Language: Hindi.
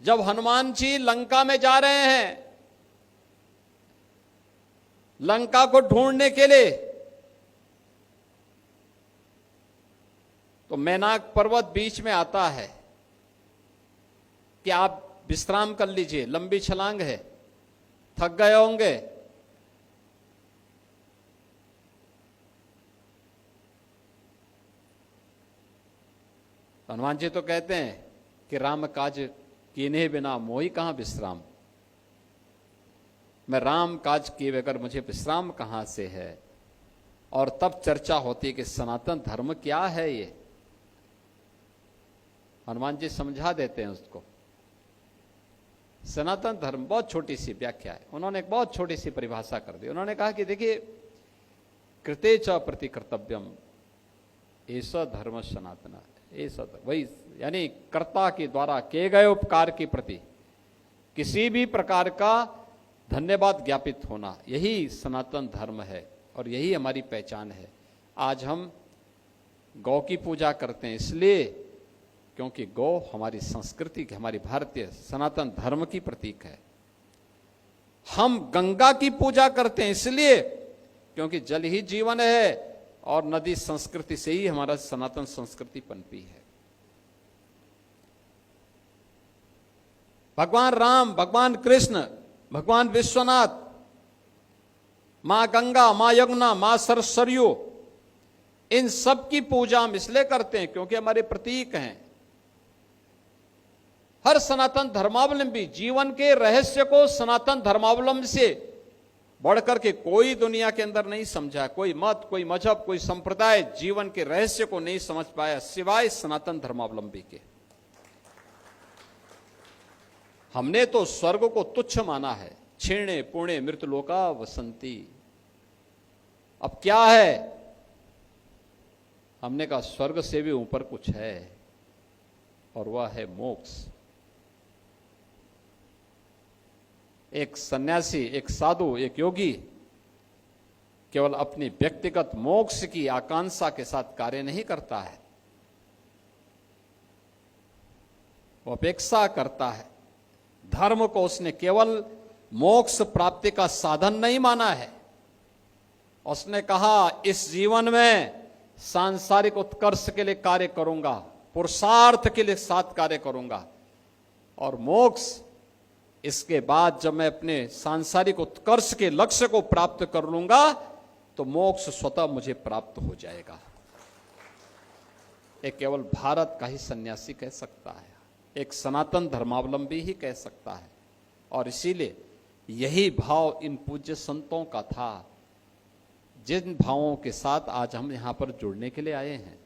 जब हनुमान जी लंका में जा रहे हैं, लंका को ढूंढने के लिए, तो मैनाक पर्वत बीच में आता है कि आप विश्राम कर लीजिए, लंबी छलांग है, थक गए होंगे। हनुमान जी तो कहते हैं कि राम काज कीने बिना मोहि कहां विश्राम, मैं राम काज किए बगैर मुझे विश्राम कहां से है। और तब चर्चा होती है कि सनातन धर्म क्या है। ये हनुमान जी समझा देते हैं उसको। सनातन धर्म बहुत छोटी सी व्याख्या है, उन्होंने एक बहुत छोटी सी परिभाषा कर दी। उन्होंने कहा कि देखिए, कृते च प्रति कर्तव्यम ऐसा धर्म सनातन, ऐसा वही, यानी कर्ता के द्वारा किए गए उपकार के प्रति किसी भी प्रकार का धन्यवाद ज्ञापित होना, यही सनातन धर्म है और यही हमारी पहचान है। आज हम गौ की पूजा करते हैं इसलिए क्योंकि गौ हमारी संस्कृति, हमारी भारतीय सनातन धर्म की प्रतीक है। हम गंगा की पूजा करते हैं इसलिए क्योंकि जल ही जीवन है और नदी संस्कृति से ही हमारा सनातन संस्कृति पनपी है। भगवान राम, भगवान कृष्ण, भगवान विश्वनाथ, मां गंगा, मां यमुना, मां सरयू, इन सब की पूजा हम इसलिए करते हैं क्योंकि हमारे प्रतीक हैं। हर सनातन धर्मावलंबी जीवन के रहस्य को सनातन धर्मावलंबी से बढ़कर के कोई दुनिया के अंदर नहीं समझा। कोई मत, कोई मजहब, कोई संप्रदाय जीवन के रहस्य को नहीं समझ पाया सिवाय सनातन धर्मावलंबी के। हमने तो स्वर्ग को तुच्छ माना है, क्षीणे पुणे मृतलोका वसंती। अब क्या है? हमने कहा स्वर्ग से भी ऊपर कुछ है और वह है मोक्ष। एक सन्यासी, एक साधु, एक योगी केवल अपनी व्यक्तिगत मोक्ष की आकांक्षा के साथ कार्य नहीं करता है, वो अपेक्षा करता है। धर्म को उसने केवल मोक्ष प्राप्ति का साधन नहीं माना है। उसने कहा इस जीवन में सांसारिक उत्कर्ष के लिए कार्य करूंगा, पुरुषार्थ के लिए साथ कार्य करूंगा, और मोक्ष इसके बाद जब मैं अपने सांसारिक उत्कर्ष के लक्ष्य को प्राप्त कर लूंगा तो मोक्ष स्वतः मुझे प्राप्त हो जाएगा। एक केवल भारत का ही सन्यासी कह सकता है, एक सनातन धर्मावलंबी ही कह सकता है। और इसीलिए यही भाव इन पूज्य संतों का था, जिन भावों के साथ आज हम यहां पर जुड़ने के लिए आए हैं।